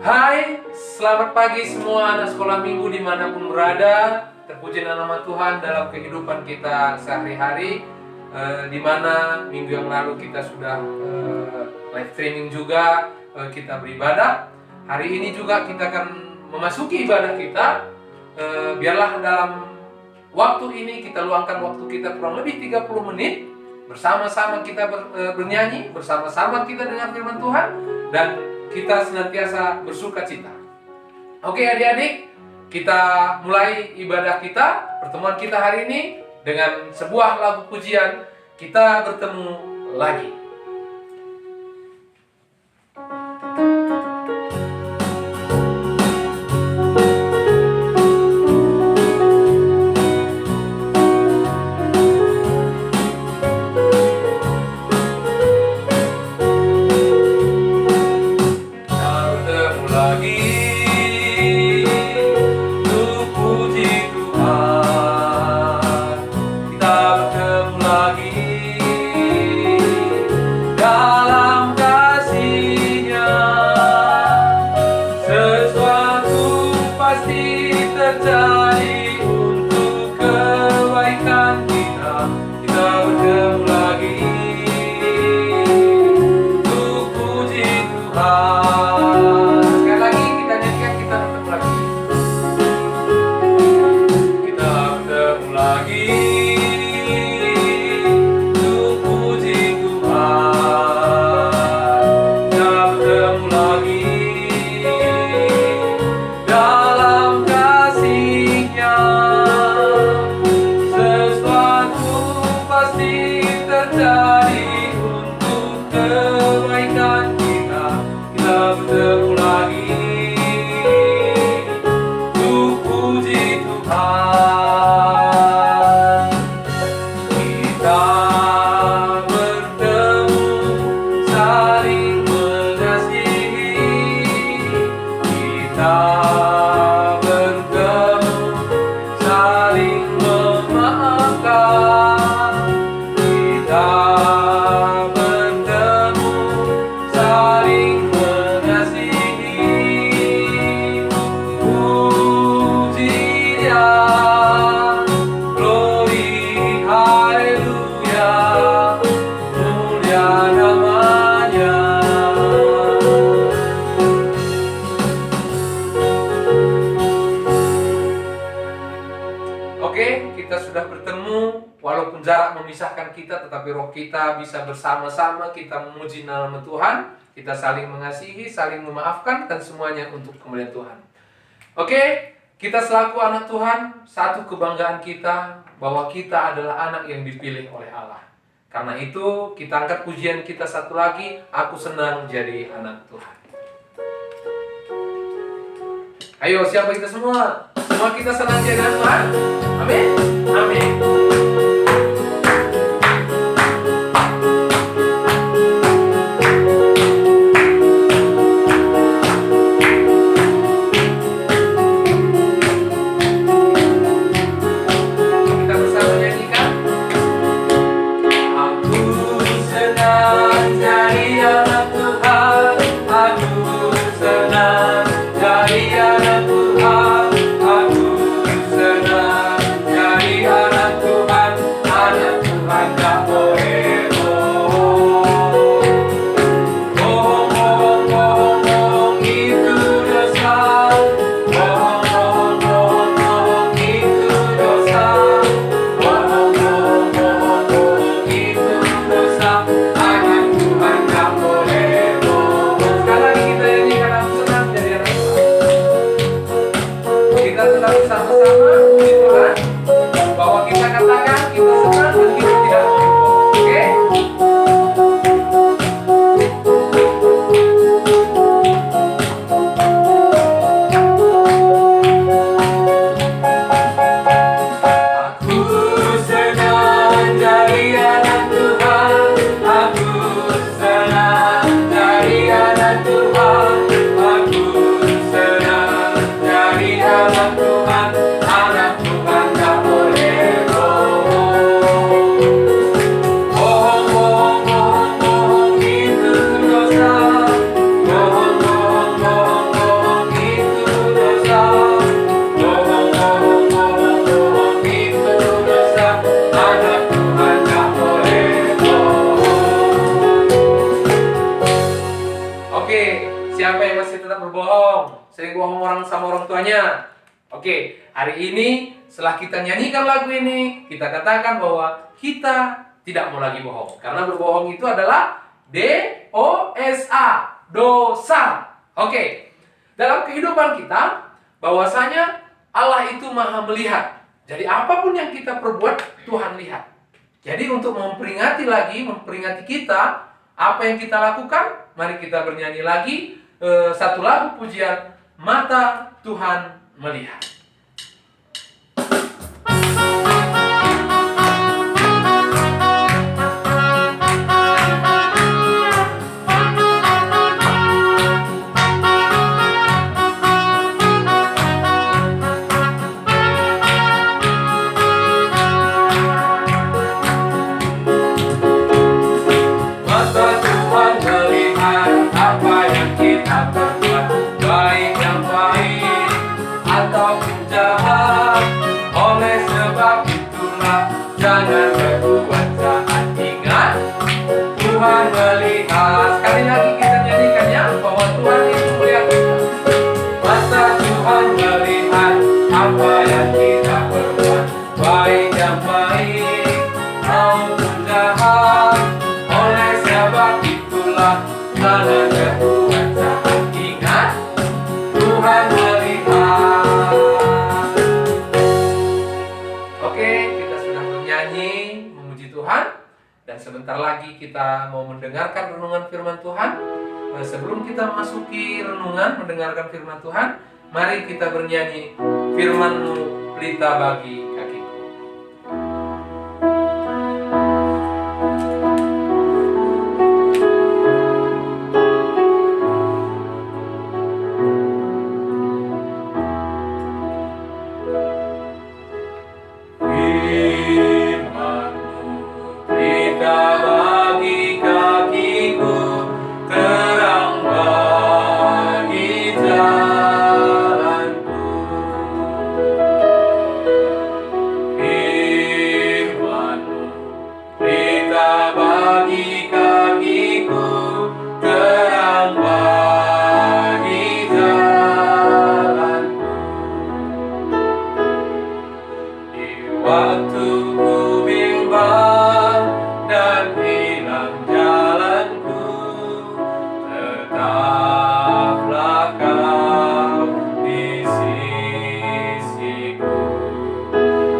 Hai, selamat pagi semua anak sekolah minggu dimanapun berada. Terpuji nama Tuhan dalam kehidupan kita sehari-hari, di mana minggu yang lalu kita sudah live streaming juga, kita beribadah. Hari ini juga kita akan memasuki ibadah kita. Biarlah dalam waktu ini kita luangkan waktu kita kurang lebih 30 menit. Bersama-sama kita bernyanyi, bersama-sama kita dengar firman Tuhan, dan kita senantiasa bersuka cita. Oke adik-adik, kita mulai ibadah kita, pertemuan kita hari ini dengan sebuah lagu pujian. Kita bertemu lagi. Jarak memisahkan kita, tetapi roh kita bisa bersama-sama kita memuji nama Tuhan, kita saling mengasihi, saling memaafkan, dan semuanya untuk kemuliaan Tuhan. Oke, kita selaku anak Tuhan, satu kebanggaan kita bahwa kita adalah anak yang dipilih oleh Allah. Karena itu kita angkat pujian kita satu lagi, aku senang jadi anak Tuhan. Ayo, siapa kita semua? Semua kita senang jadi anak Tuhan? Amin. Amin. Jadi anak Tuhan, aku senang. sama orang tuanya. Oke, hari ini setelah kita nyanyikan lagu ini, kita katakan bahwa kita tidak mau lagi bohong. Karena berbohong itu adalah dosa, dosa. Oke, dalam kehidupan kita, bahwasanya Allah itu maha melihat. Jadi apapun yang kita perbuat, Tuhan lihat. Jadi untuk memperingati kita, apa yang kita lakukan, mari kita bernyanyi lagi satu lagu pujian, Mata Tuhan Melihat. Jangan berbuat jahat, ingat Tuhan melihat. Sekali lagi kita nyanyikan ya, bahwa Tuhan itu melihat kita. Mata Tuhan melihat apa yang kita perbuat, baik yang baik maupun jahat. Oleh sebab itulah jangan berbuat jahat, ingat Tuhan melihat. Oke, nyanyi memuji Tuhan, dan sebentar lagi kita mau mendengarkan renungan firman Tuhan. Sebelum kita memasuki renungan mendengarkan firman Tuhan, mari kita bernyanyi firman-Mu pelita bagi kakiku. Waktu ku bimbang dan hilang jalanku, tetaplah Kau di sisiku,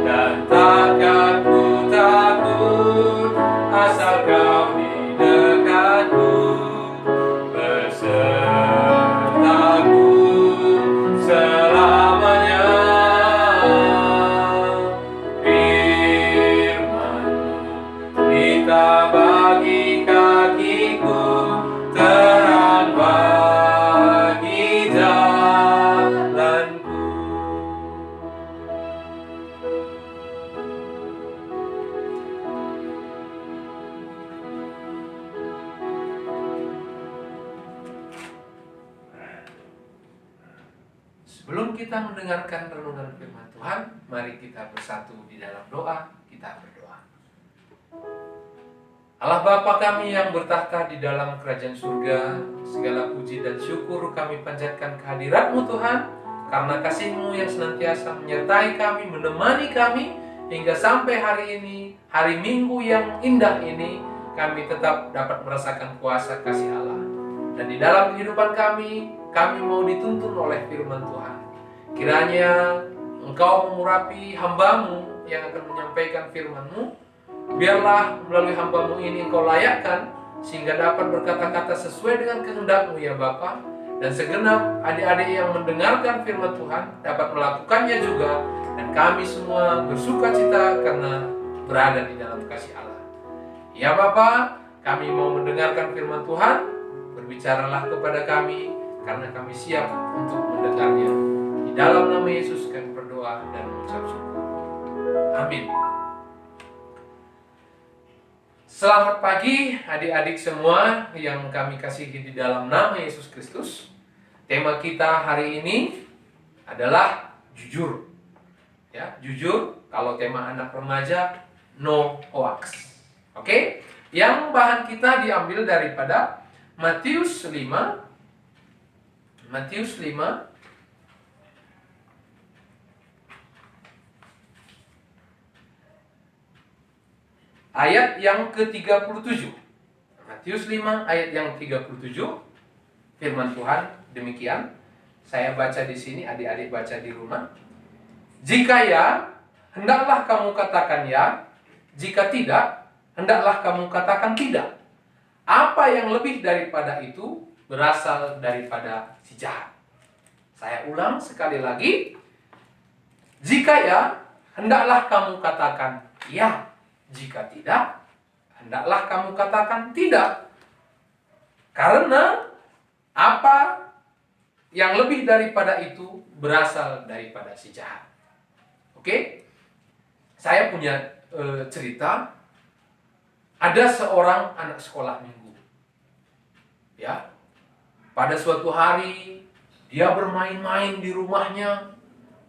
dan takkan ku takut asal Kau di dekatku, besertaku selamanya. Pelita bagi kakiku, terang bagi jalanku. Sebelum kita mendengarkan renungan firman Tuhan, mari kita bersatu di dalam doa. Kita berdoa. Allah Bapa kami yang bertahta di dalam kerajaan surga, segala puji dan syukur kami panjatkan kehadirat-Mu Tuhan, karena kasih-Mu yang senantiasa menyertai kami, menemani kami, hingga sampai hari ini, hari Minggu yang indah ini, kami tetap dapat merasakan kuasa kasih Allah. Dan di dalam kehidupan kami mau dituntun oleh firman Tuhan. Kiranya Engkau mengurapi hamba-Mu yang akan menyampaikan firman-Mu. Biarlah melalui hamba-Mu ini Engkau layakkan, sehingga dapat berkata-kata sesuai dengan kehendak-Mu ya Bapa. Dan segenap adik-adik yang mendengarkan firman Tuhan dapat melakukannya juga. Dan kami semua bersuka cita karena berada di dalam kasih Allah. Ya Bapa, kami mau mendengarkan firman Tuhan. Berbicaralah kepada kami, karena kami siap untuk mendengarnya. Di dalam nama Yesus kami berdoa dan mengucap syukur. Amin. Selamat pagi adik-adik semua yang kami kasihi di dalam nama Yesus Kristus. Tema kita hari ini adalah jujur. Ya, jujur. Kalau tema anak remaja, no hoax. Oke? Yang bahan kita diambil daripada Matius 5 ayat yang ke-37. Matius 5 ayat yang 37. Firman Tuhan demikian. Saya baca di sini, adik-adik baca di rumah. Jika ya, hendaklah kamu katakan ya. Jika tidak, hendaklah kamu katakan tidak. Apa yang lebih daripada itu berasal daripada si jahat. Saya ulang sekali lagi. Jika ya, hendaklah kamu katakan ya. Jika tidak, hendaklah kamu katakan tidak. Karena apa yang lebih daripada itu berasal daripada si jahat. Oke? Saya punya cerita. Ada seorang anak sekolah minggu. Ya. Pada suatu hari dia bermain-main di rumahnya.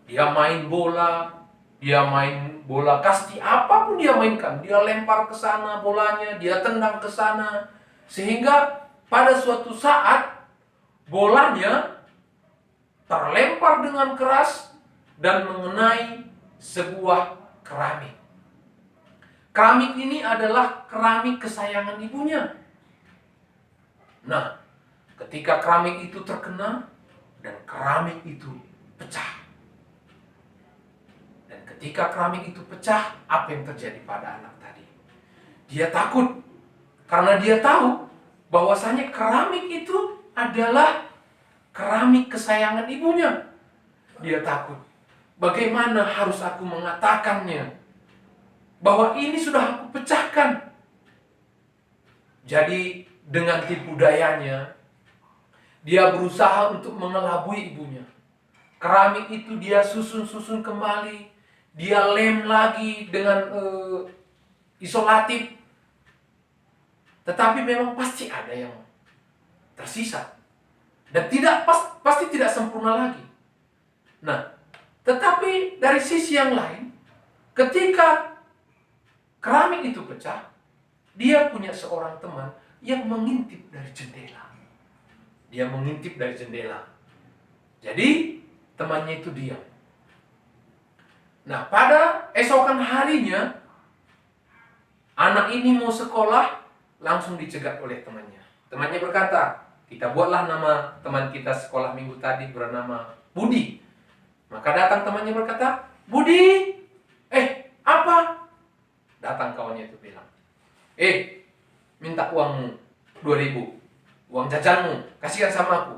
Dia main bola, dia main bola kasti, apapun dia mainkan. Dia lempar ke sana bolanya, dia tendang ke sana. Sehingga pada suatu saat bolanya terlempar dengan keras dan mengenai sebuah keramik. Keramik ini adalah keramik kesayangan ibunya. Nah, ketika keramik itu terkena dan keramik itu pecah. Dan ketika keramik itu pecah, apa yang terjadi pada anak tadi? Dia takut karena dia tahu bahwasanya keramik itu adalah keramik kesayangan ibunya. Dia takut. Bagaimana harus aku mengatakannya? Bahwa ini sudah aku pecahkan. Jadi dengan tipu dayanya, dia berusaha untuk mengelabui ibunya. Keramik itu dia susun-susun kembali. Dia lem lagi dengan isolatif. Tetapi memang pasti ada yang tersisa. Dan pasti tidak sempurna lagi. Nah, tetapi dari sisi yang lain, ketika keramik itu pecah, dia punya seorang teman yang mengintip dari jendela. Dia mengintip dari jendela. Jadi, temannya itu diam. Nah, pada esokan harinya, anak ini mau sekolah, langsung dicegat oleh temannya. Temannya berkata, kita buatlah nama teman kita sekolah minggu tadi bernama Budi. Maka datang temannya berkata, Budi, apa? Datang kawannya itu bilang, minta uangmu 2.000, uang jajanmu, kasihkan sama aku.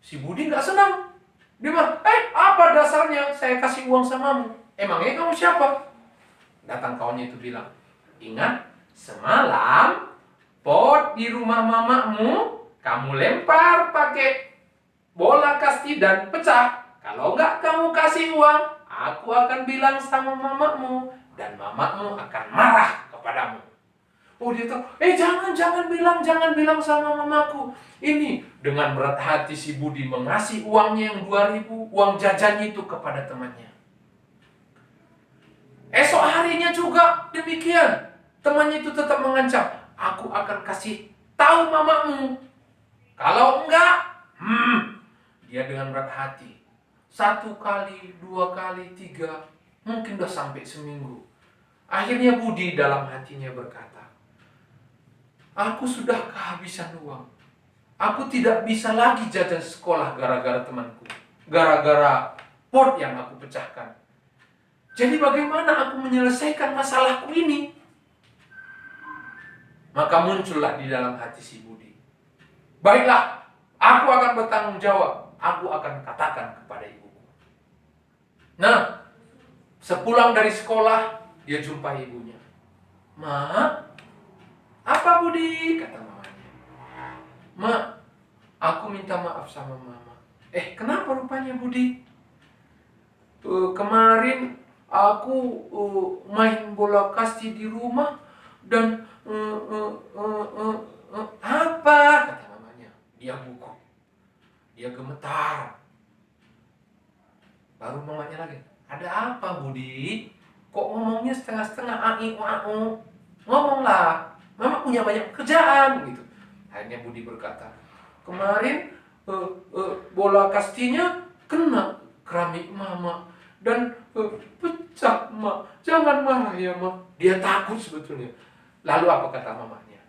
Si Budi nggak senang. Dia bilang, apa dasarnya saya kasih uang samamu? Emangnya kamu siapa? Datang kawannya itu bilang, ingat semalam pot di rumah mamamu kamu lempar pakai bola kasti dan pecah. Kalau enggak kamu kasih uang, aku akan bilang sama mamamu dan mamamu akan marah kepadamu. Oh, dia tahu. Jangan bilang sama mamaku. Ini dengan berat hati si Budi mengasih uangnya yang 2.000, uang jajan itu kepada temannya. Esok harinya juga demikian. Temannya itu tetap mengancam, aku akan kasih tahu mamamu. Kalau enggak, dia dengan berat hati. 1 kali, 2 kali, 3, mungkin udah sampai seminggu. Akhirnya Budi dalam hatinya berkata, aku sudah kehabisan uang. Aku tidak bisa lagi jajan sekolah gara-gara temanku. Gara-gara pot yang aku pecahkan. Jadi bagaimana aku menyelesaikan masalahku ini? Maka muncullah di dalam hati si Budi, baiklah, aku akan bertanggung jawab. Aku akan katakan kepada ibuku. Nah, sepulang dari sekolah, dia jumpai ibunya. Ma, apa Budi? Kata mamanya. Ma, aku minta maaf sama mama. Kenapa rupanya Budi? Kemarin aku main bola kasti di rumah dan apa? Kata mamanya. Dia gugup. Dia gemetar. Baru mamanya lagi, ada apa Budi? Kok ngomongnya setengah-setengah au. Ngomonglah, mama punya banyak kerjaan gitu. Akhirnya Budi berkata, kemarin bola kastinya kena keramik mama dan pecah, Ma. Jangan marah ya, Ma. Dia takut sebetulnya. Lalu apa kata mamanya?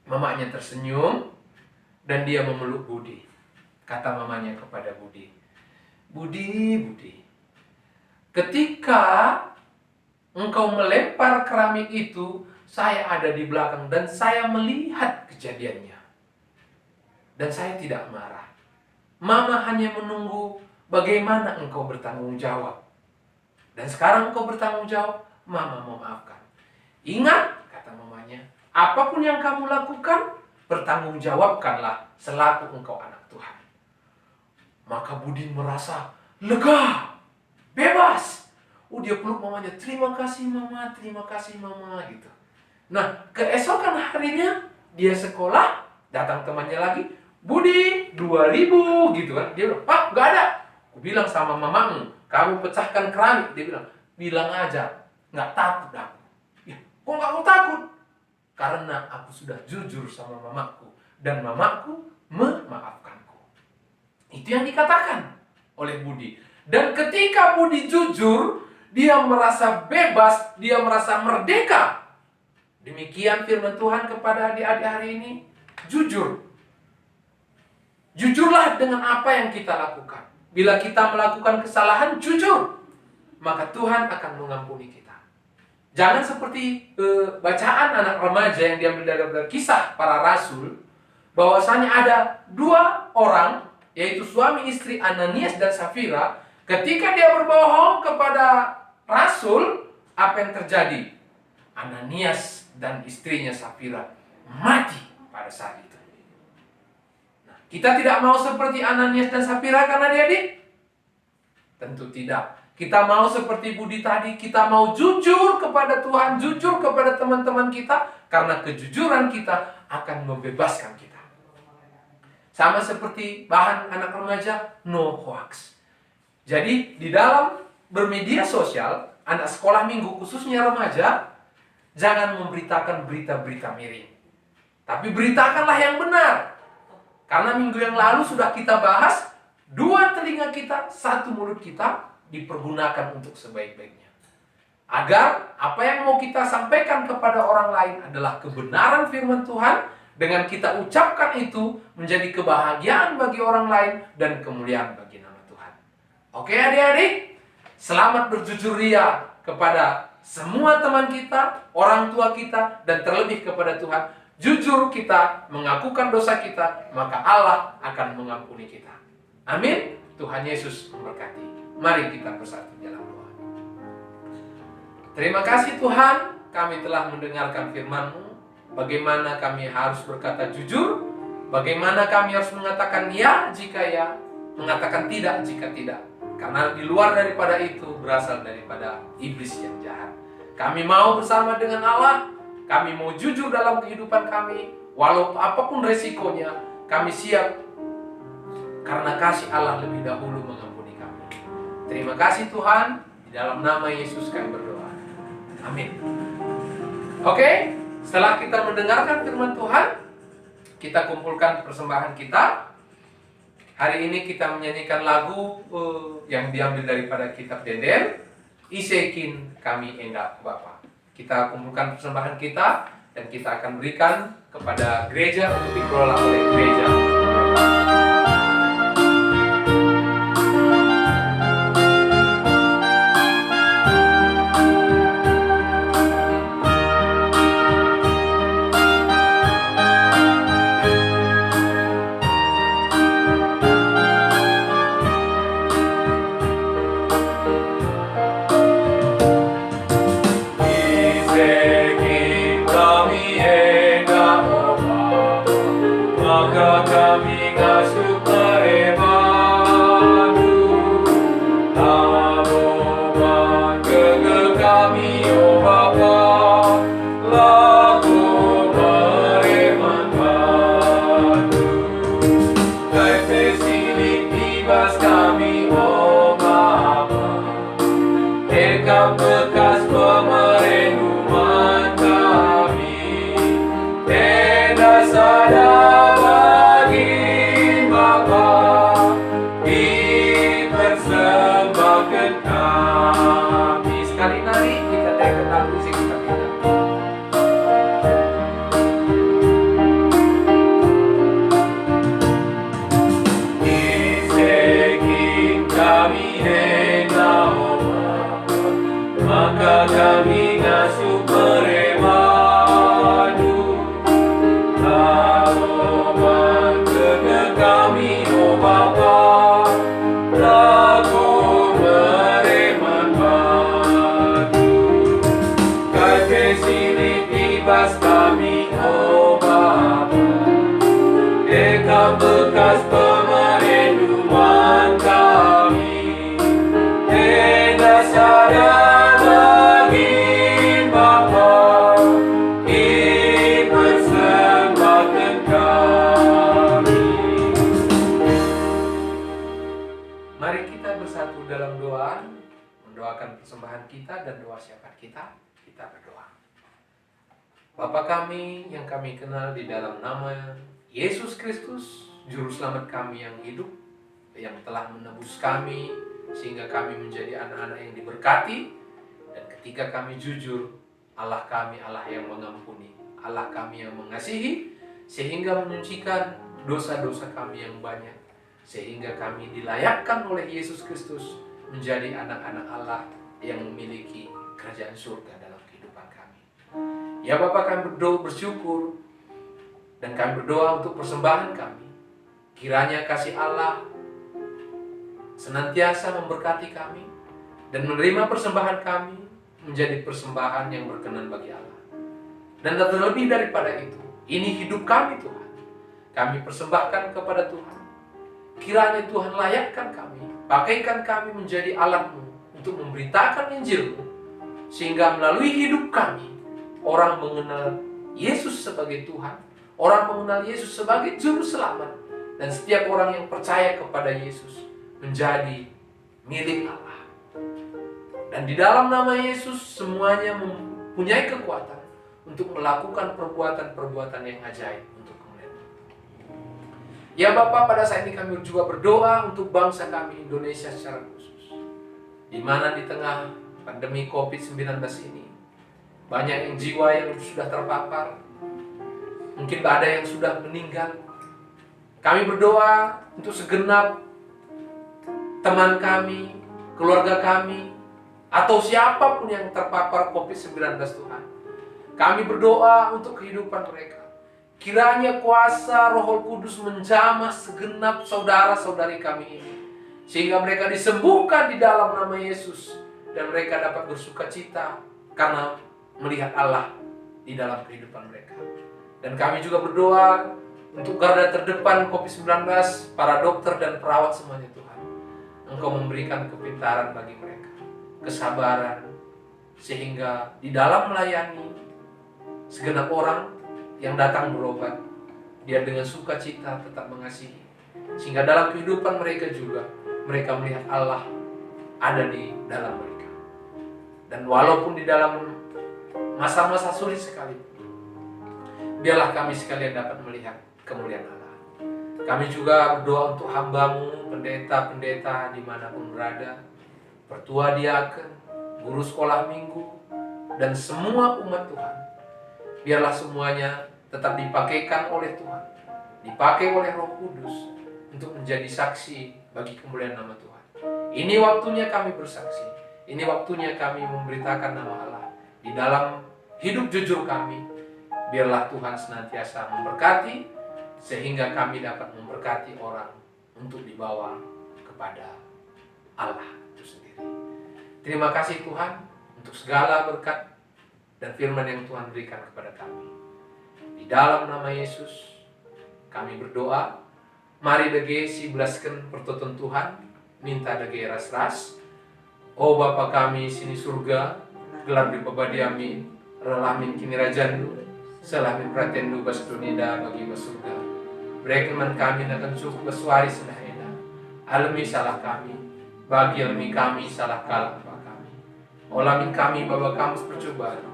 Mamanya tersenyum dan dia memeluk Budi. Kata mamanya kepada Budi, Budi, ketika engkau melempar keramik itu, saya ada di belakang dan saya melihat kejadiannya. Dan saya tidak marah. Mama hanya menunggu bagaimana engkau bertanggung jawab. Dan sekarang engkau bertanggung jawab, Mama mau maafkan. Ingat, kata mamanya, apapun yang kamu lakukan, bertanggungjawabkanlah selaku engkau anak Tuhan. Maka Budi merasa lega, bebas. Dia peluk mamanya, terima kasih mama gitu. Nah, keesokan harinya dia sekolah, datang temannya lagi, Budi 2000 gitu kan. Dia bilang, Pak gak ada. Aku bilang sama mamamu, kamu pecahkan keramik. Dia bilang aja, gak takut aku. Ya, kok gak mau takut? Karena aku sudah jujur sama mamaku. Dan mamaku memaafkanku. Itu yang dikatakan oleh Budi. Dan ketika Budi jujur, dia merasa bebas, dia merasa merdeka. Demikian firman Tuhan kepada adik-adik hari ini. Jujur. Jujurlah dengan apa yang kita lakukan. Bila kita melakukan kesalahan, jujur. Maka Tuhan akan mengampuni kita. Jangan seperti bacaan anak remaja yang diambil dari kisah para rasul. Bahwasanya ada dua orang, yaitu suami istri Ananias dan Safira. Ketika dia berbohong kepada rasul, apa yang terjadi? Ananias dan istrinya Safira mati pada saat itu. Nah, kita tidak mau seperti Ananias dan Safira karena dia tentu tidak. Kita mau seperti Budi tadi, kita mau jujur kepada Tuhan, jujur kepada teman-teman kita, karena kejujuran kita akan membebaskan kita. Sama seperti bahan anak remaja, no hoax. Jadi di dalam bermedia sosial, anak sekolah minggu khususnya remaja, jangan memberitakan berita-berita miring. Tapi beritakanlah yang benar. Karena minggu yang lalu sudah kita bahas, 2 telinga kita, 1 mulut kita dipergunakan untuk sebaik-baiknya. Agar apa yang mau kita sampaikan kepada orang lain adalah kebenaran firman Tuhan, dengan kita ucapkan itu menjadi kebahagiaan bagi orang lain dan kemuliaan bagi nama Tuhan. Oke adik-adik, selamat berjujur ria kepada semua teman kita, orang tua kita, dan terlebih kepada Tuhan. Jujur kita mengakukan dosa kita, maka Allah akan mengampuni kita. Amin. Tuhan Yesus memberkati. Mari kita bersatu dalam doa. Terima kasih Tuhan, kami telah mendengarkan firman-Mu. Bagaimana kami harus berkata jujur, bagaimana kami harus mengatakan ya jika ya, mengatakan tidak jika tidak. Karena di luar daripada itu berasal daripada iblis yang jahat. Kami mau bersama dengan Allah, kami mau jujur dalam kehidupan kami, walau apapun resikonya, kami siap. Karena kasih Allah lebih dahulu mengampuni kami. Terima kasih Tuhan, di dalam nama Yesus kami berdoa. Amin. Oke, setelah kita mendengarkan firman Tuhan, kita kumpulkan persembahan kita. Hari ini kita menyanyikan lagu yang diambil daripada kitab Deden, Isekin kami enggak Bapa. Kita kumpulkan persembahan kita dan kita akan berikan kepada gereja untuk dikelola oleh gereja. kami ngasuh beremadu, aroma kekeh kami, oh Bapa, lagu mereman madu. Kau sini tibas kami, oh Bapa, dekam bekas pemerinduan kami, tenda sada bagi Bapa, dipersembahkan kami. Mari kita bersatu dalam doa, mendoakan persembahan kita dan doa syafaat kita. Kita berdoa. Bapa kami yang kami kenal di dalam nama Yesus Kristus, Juru Selamat kami yang hidup, yang telah menebus kami sehingga kami menjadi anak-anak yang diberkati. Dan ketika kami jujur, Allah kami Allah yang mengampuni, Allah kami yang mengasihi, sehingga menyucikan dosa-dosa kami yang banyak, sehingga kami dilayakkan oleh Yesus Kristus menjadi anak-anak Allah yang memiliki kerajaan surga dalam kehidupan kami. Ya Bapa, kami berdoa bersyukur dan kami berdoa untuk persembahan kami. Kiranya kasih Allah senantiasa memberkati kami dan menerima persembahan kami menjadi persembahan yang berkenan bagi Allah. Dan terlebih daripada itu, ini hidup kami Tuhan. Kami persembahkan kepada Tuhan. Kiranya Tuhan layakkan kami, pakaikan kami menjadi alat-Mu untuk memberitakan Injil-Mu, sehingga melalui hidup kami orang mengenal Yesus sebagai Tuhan, orang mengenal Yesus sebagai Juru Selamat, dan setiap orang yang percaya kepada Yesus menjadi milik Allah. Dan di dalam nama Yesus semuanya mempunyai kekuatan untuk melakukan perbuatan-perbuatan yang ajaib untuk kemuliaan. Ya Bapa, pada saat ini kami juga berdoa untuk bangsa kami Indonesia secara khusus, di mana di tengah pandemi COVID-19 ini banyak yang jiwa yang sudah terpapar, mungkin ada yang sudah meninggal. Kami berdoa untuk segenap teman kami, keluarga kami, atau siapapun yang terpapar COVID-19 Tuhan. Kami berdoa untuk kehidupan mereka. Kiranya kuasa Roh Kudus menjamah segenap saudara-saudari kami ini, sehingga mereka disembuhkan di dalam nama Yesus, dan mereka dapat bersuka cita karena melihat Allah di dalam kehidupan mereka. Dan kami juga berdoa untuk garda terdepan COVID-19, para dokter dan perawat semuanya Tuhan. Engkau memberikan kepintaran bagi mereka, kesabaran, sehingga di dalam melayani segenap orang yang datang berobat, dia dengan sukacita tetap mengasihi, sehingga dalam kehidupan mereka juga mereka melihat Allah ada di dalam mereka. Dan walaupun di dalam masa-masa sulit sekali, biarlah kami sekalian dapat melihat kemuliaan Allah. Kami juga berdoa untuk hamba-Mu, pendeta-pendeta dimanapun berada, pertua diaken, guru sekolah minggu, dan semua umat Tuhan. Biarlah semuanya tetap dipakaikan oleh Tuhan, dipakai oleh Roh Kudus untuk menjadi saksi bagi kemuliaan nama Tuhan. Ini waktunya kami bersaksi, ini waktunya kami memberitakan nama Allah di dalam hidup jujur kami. Biarlah Tuhan senantiasa memberkati, sehingga kami dapat memberkati orang untuk dibawa kepada Allah itu sendiri. Terima kasih Tuhan untuk segala berkat dan firman yang Tuhan berikan kepada kami. Di dalam nama Yesus kami berdoa. Mari dage si belaskan pertotun Tuhan, minta dage ras-ras. Oh Bapa kami sini surga, gelar di pabadiami, relamin kini rajandu, selamin pratendu bastunida bagi surga. Berekeman kami akan cukup bersuari senaheda. Alami salah kami, bagi alami kami salah kalah apa kami. Olamin kami bahwa kamu percobaan,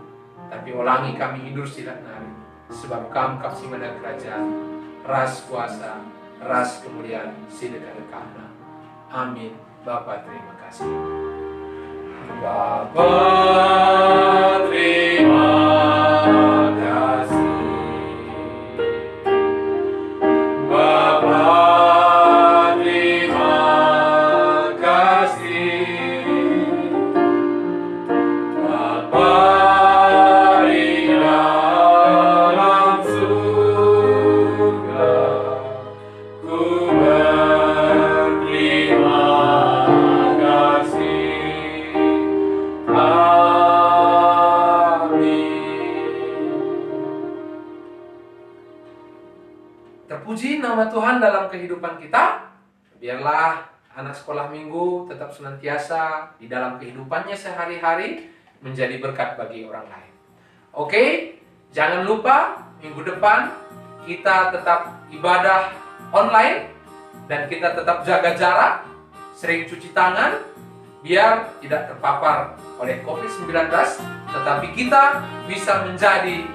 tapi olangi kami hidur silat nari. Sebab kamu kasih mana kerajaan, ras kuasa, ras kemuliaan, sidekat-dekatna. Amin. Bapa terima kasih. Bapa terima kasih. Bapa terima kasih. Bapa Terpuji nama Tuhan dalam kehidupan kita. Biarlah anak sekolah minggu tetap senantiasa di dalam kehidupannya sehari-hari menjadi berkat bagi orang lain. Oke, jangan lupa minggu depan kita tetap ibadah online dan kita tetap jaga jarak, sering cuci tangan biar tidak terpapar oleh COVID-19, tetapi kita bisa menjadi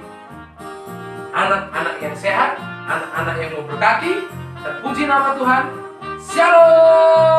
anak-anak yang sehat, anak-anak yang memberkati. Terpuji nama Tuhan. Shalom.